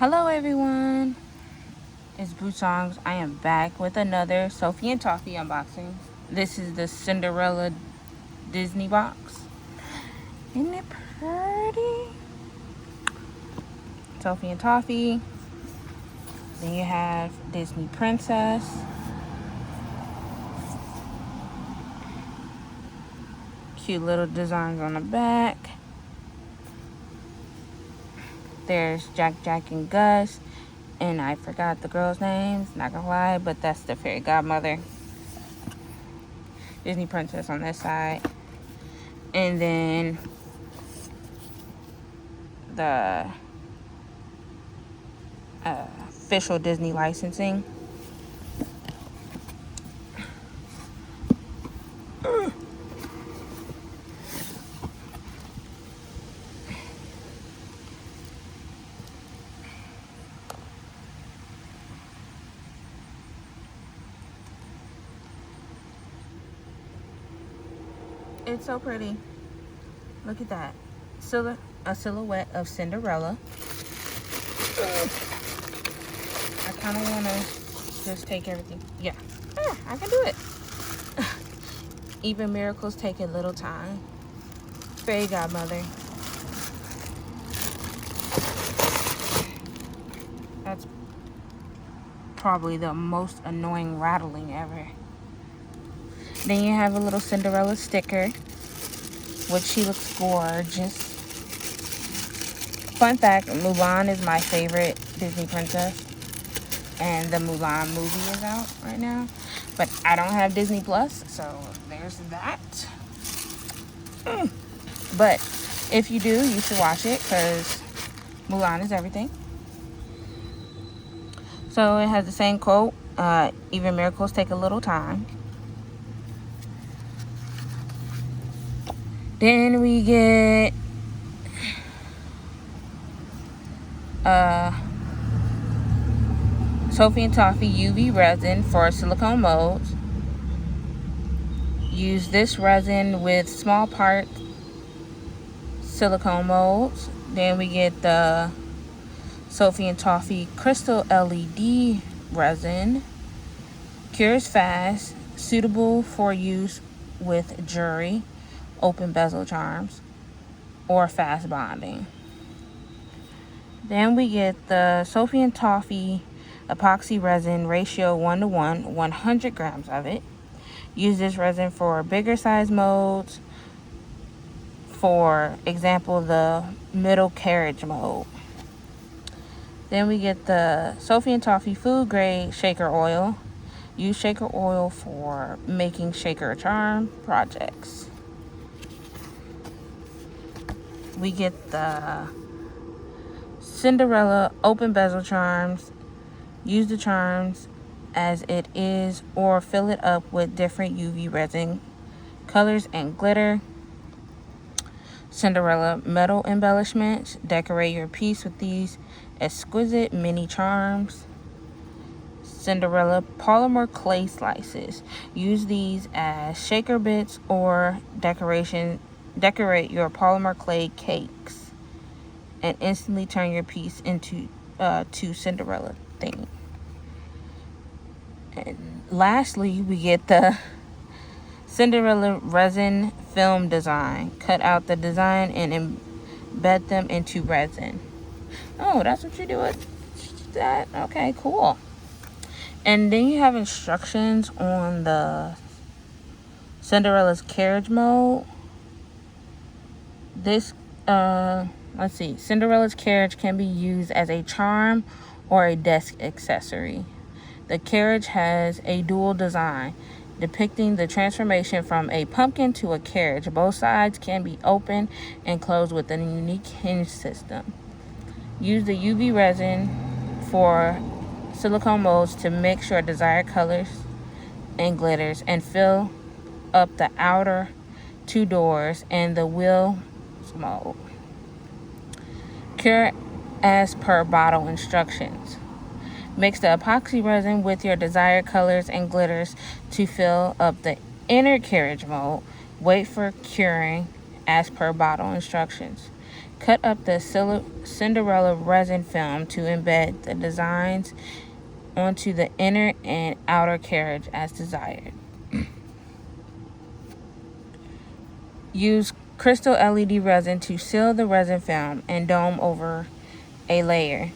Hello everyone, it's boosongz. I am back with another Sophie and Toffee unboxing. This is the Cinderella Disney box. Isn't it pretty? Sophie and Toffee. Then you have Disney Princess. Cute little designs on the back. There's Jack, and Gus. And I forgot the girl's names, not gonna lie, but that's the fairy godmother. Disney Princess on this side. And then the official Disney licensing. It's so pretty. Look at that. A silhouette of Cinderella. I kind of want to just take everything. Yeah, I can do it. Even miracles take a little time. Fairy godmother. That's probably the most annoying rattling ever. Then you have a little Cinderella sticker, which she looks gorgeous. Fun fact, Mulan is my favorite Disney princess. And the Mulan movie is out right now. But I don't have Disney Plus, so there's that. But if you do, you should watch it because Mulan is everything. So it has the same quote, even miracles take a little time. Then we get Sophie and Toffee UV resin for silicone molds. Use this resin with small part silicone molds. Then we get the Sophie and Toffee crystal LED resin. Cures fast, suitable for use with jewelry, open bezel charms, or fast bonding. Then we get the Sophie and Toffee epoxy resin ratio 1:1, 100 grams of it. Use this resin for bigger size molds, for example the middle carriage mold. Then we get the Sophie and Toffee food grade shaker oil. Use shaker oil for making shaker charm projects. We get the Cinderella open bezel charms. Use the charms as it is or fill it up with different UV resin colors and glitter. Cinderella metal embellishments. Decorate your piece with these exquisite mini charms. Cinderella polymer clay slices. Use these as shaker bits or decorate your polymer clay cakes and instantly turn your piece into two Cinderella thing. And lastly, we get the Cinderella resin film design. Cut out the design and embed them into resin. Oh, that's what you do with that. Okay, cool. And then you have instructions on the Cinderella's carriage mold. This, let's see. Cinderella's carriage can be used as a charm or a desk accessory. The carriage has a dual design, depicting the transformation from a pumpkin to a carriage. Both sides can be opened and closed with a unique hinge system. Use the UV resin for silicone molds to mix your desired colors and glitters and fill up the outer two doors and the wheel mold. Cure as per bottle instructions. Mix the epoxy resin with your desired colors and glitters to fill up the inner carriage mold. Wait for curing as per bottle instructions. Cut up the Cinderella resin film to embed the designs onto the inner and outer carriage as desired. Use crystal LED resin to seal the resin film and dome over a layer.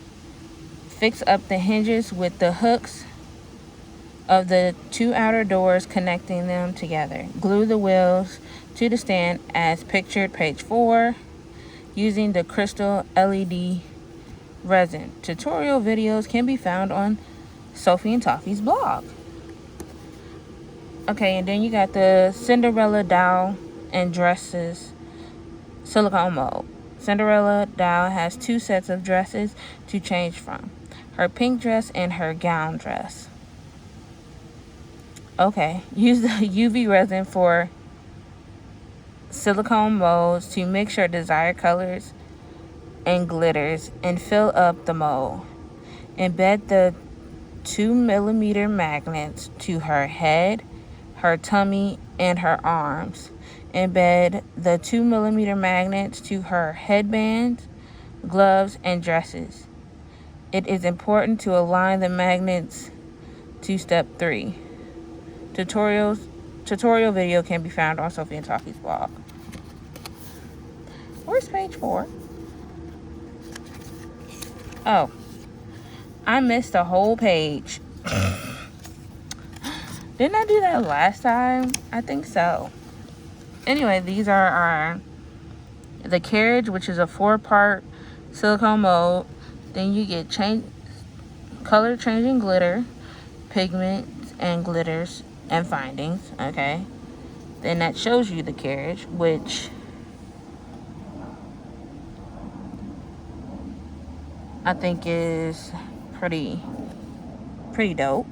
Fix up the hinges with the hooks of the 2 outer doors connecting them together. Glue the wheels to the stand as pictured page 4 using the crystal LED resin. Tutorial videos can be found on Sophie and Toffee's blog. Okay, and then you got the Cinderella doll and dresses silicone mold. Cinderella doll has 2 sets of dresses to change from. Her pink dress and her gown dress. Okay, use the UV resin for silicone molds to mix your desired colors and glitters and fill up the mold. Embed the 2mm magnets to her head, her tummy, and her arms. Embed the 2mm magnets to her headbands, gloves, and dresses. It is important to align the magnets to step 3. Tutorial video can be found on Sophie and Toffee's blog. Where's page 4? Oh, I missed a whole page. Didn't I do that last time? I think so. Anyway, these are the carriage, which is a 4-part silicone mold. Then you get color changing glitter, pigments, and glitters and findings. Okay. Then that shows you the carriage, which I think is pretty dope.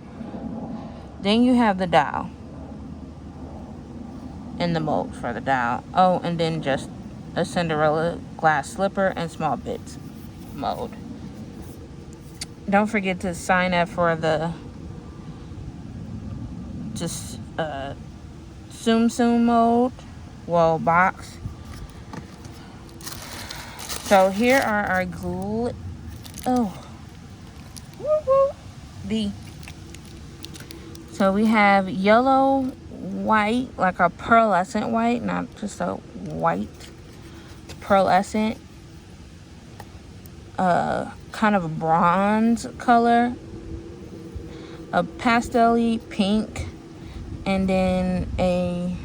Then you have the doll and the mold for the doll. Oh, and then just a Cinderella glass slipper and small bits mold. Don't forget to sign up for the Tsum Tsum mold, box. So here are our So we have yellow, white, like a pearlescent white, not just a white, pearlescent, kind of a bronze color, a pastel-y pink, and then I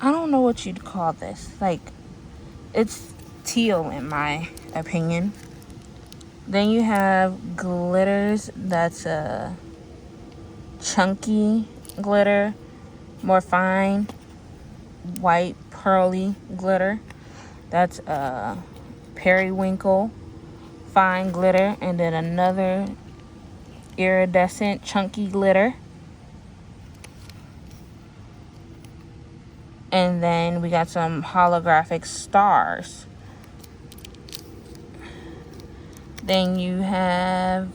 don't know what you'd call this, like, it's teal in my opinion. Then you have glitters, that's a chunky glitter, more fine, white, pearly glitter. That's a periwinkle, fine glitter, and then another iridescent, chunky glitter. And then we got some holographic stars. Then you have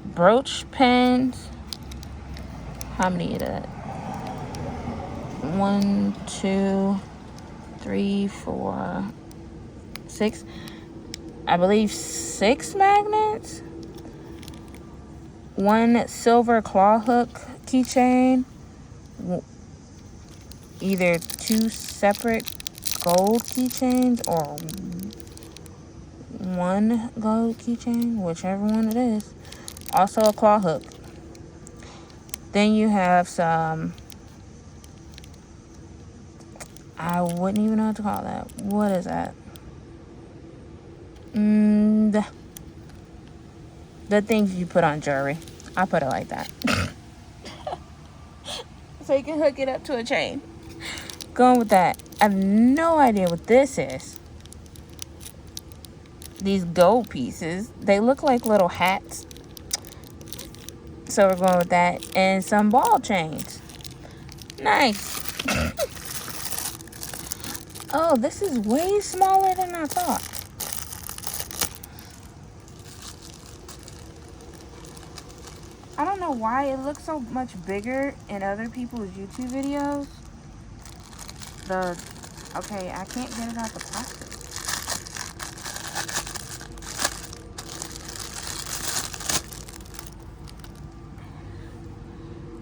brooch pens. How many is that? 1, 2, 3, 4, 6. I believe 6 magnets. 1 silver claw hook keychain. Either 2 separate gold keychains or 1 gold keychain, whichever one it is. Also a claw hook. Then you have some, I wouldn't even know what to call that. What is that? The things you put on jewelry. I'll put it like that. So you can hook it up to a chain. Going with that. I have no idea what this is. These gold pieces, they look like little hats. So we're going with that. And some ball chains. Nice. Oh, this is way smaller than I thought. I don't know why it looks so much bigger in other people's YouTube videos. The Okay, I can't get it out the plastic.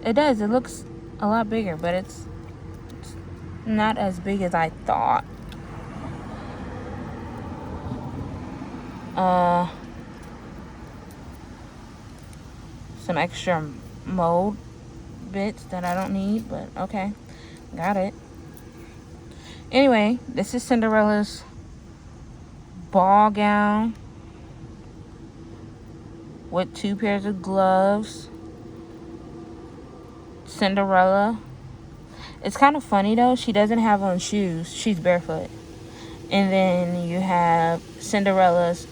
It does. It looks a lot bigger, but it's not as big as I thought. Some extra mold bits that I don't need, but okay. Got it. Anyway, this is Cinderella's ball gown with 2 pairs of gloves. Cinderella. It's kind of funny though. She doesn't have on shoes. She's barefoot. And then you have Cinderella's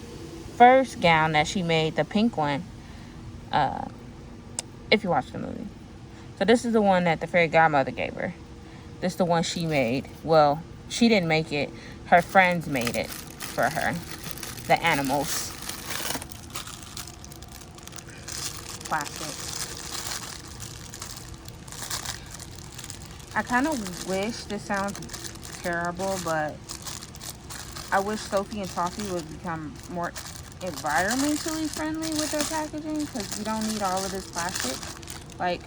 first gown that she made, the pink one. If you watch the movie. So this is the one that the fairy godmother gave her. This is the one she made. Well, she didn't make it. Her friends made it for her. The animals. Plastic. I kind of wish, this sounds terrible, but I wish Sophie and Toffee would become more environmentally friendly with their packaging, because you don't need all of this plastic. Like,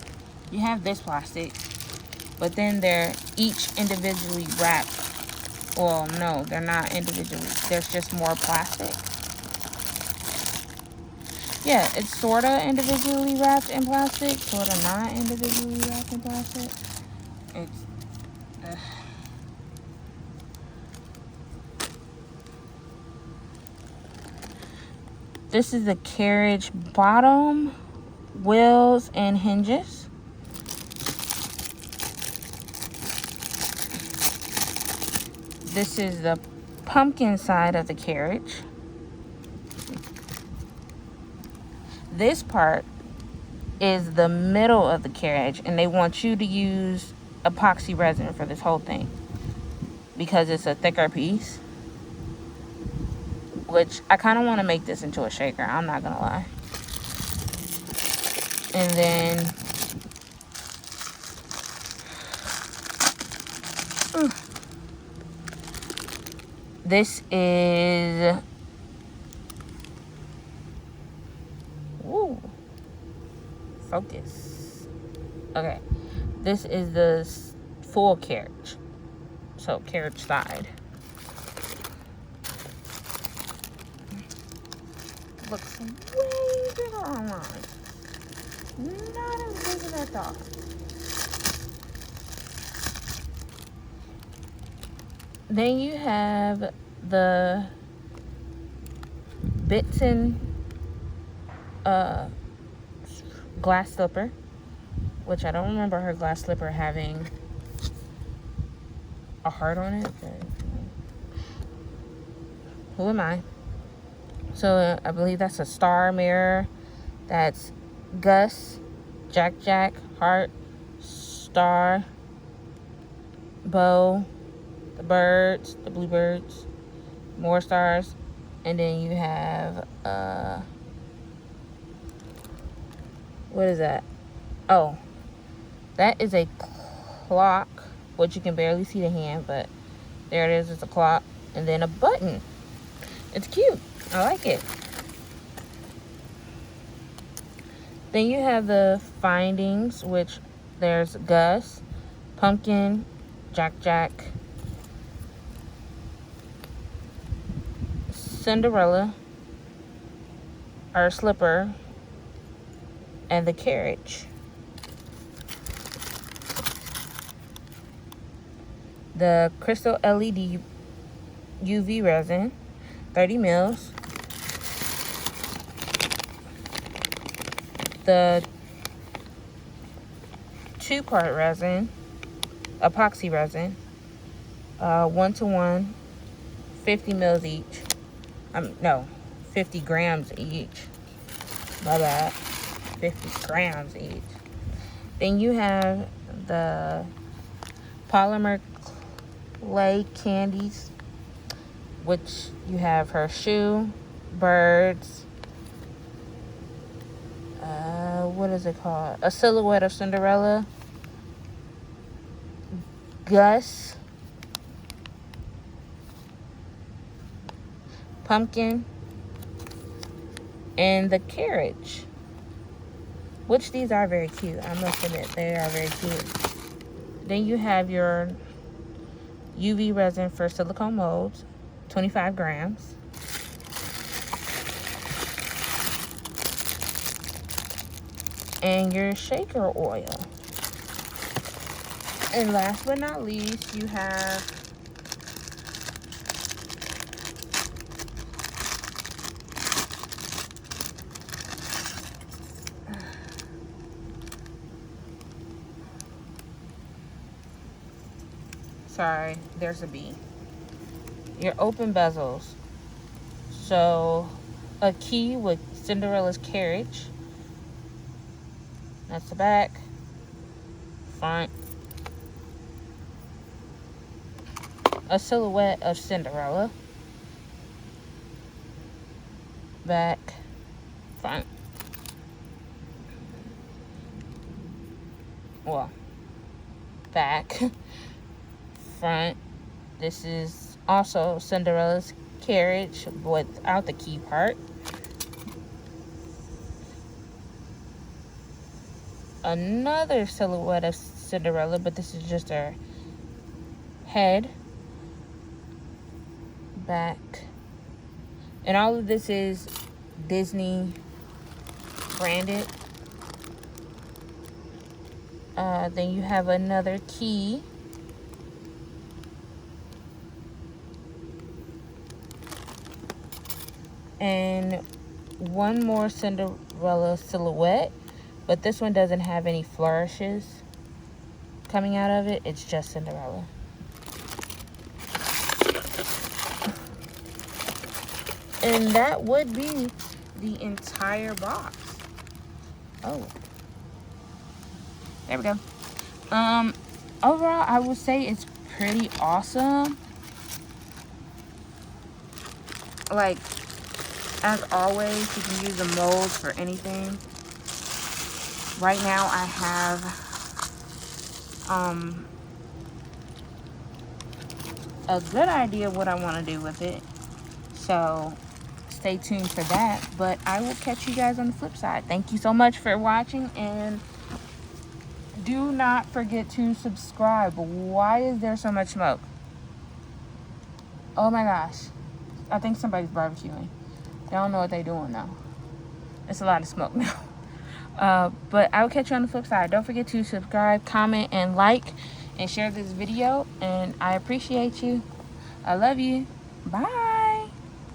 you have this plastic, but then they're each individually wrapped. Well, no, they're not individually. There's just more plastic. Yeah, it's sort of individually wrapped in plastic, sort of not individually wrapped in plastic. It's... This is the carriage bottom, wheels, and hinges. This is the pumpkin side of the carriage. This part is the middle of the carriage, and they want you to use epoxy resin for this whole thing because it's a thicker piece. Which I kind of want to make this into a shaker, I'm not gonna lie. And then this is focus. Okay, this is the full carriage, so carriage side. Looks way bigger online. Not as big as I thought. Then you have the Bitson glass slipper, which I don't remember her glass slipper having a heart on it. But who am I? So I believe that's a star mirror. That's Gus, Jack, heart, star, bow, the birds, the bluebirds, more stars, and then you have what is that? Oh, that is a clock, which you can barely see the hand, but there it is. It's a clock, and then a button. It's cute. I like it. Then you have the findings, which there's Gus, Pumpkin, Jack, Cinderella, our slipper, and the carriage. The crystal LED UV resin, 30 mils. The 2-part resin, epoxy resin, 1-to-1, 50 mils each. No, 50 grams each. My bad. 50 grams each. Then you have the polymer clay candies, which you have her shoe, birds, what is it called? A silhouette of Cinderella, Gus, pumpkin, and the carriage, which these are very cute. I must admit, they are very cute. Then you have your UV resin for silicone molds, 25 grams. And your shaker oil. And last but not least, you have sorry, there's a B. Your open bezels. So a key with Cinderella's carriage. That's the back, front. A silhouette of Cinderella. Back, front. Well, back, front. This is also Cinderella's carriage without the key part. Another silhouette of Cinderella, but this is just her head, back, and all of this is Disney branded. Then you have another key, and one more Cinderella silhouette. But this one doesn't have any flourishes coming out of it. It's just Cinderella. And that would be the entire box. Oh. There we go. Overall, I would say it's pretty awesome. Like, as always, you can use the molds for anything. Right now I have a good idea of what I want to do with it. So stay tuned for that. But I will catch you guys on the flip side. Thank you so much for watching, and do not forget to subscribe. Why is there so much smoke? Oh my gosh. I think somebody's barbecuing. They don't know what they're doing though. It's a lot of smoke now. But I will catch you on the flip side. Don't forget to subscribe, comment, and like, and share this video. And I appreciate you. I love you. Bye.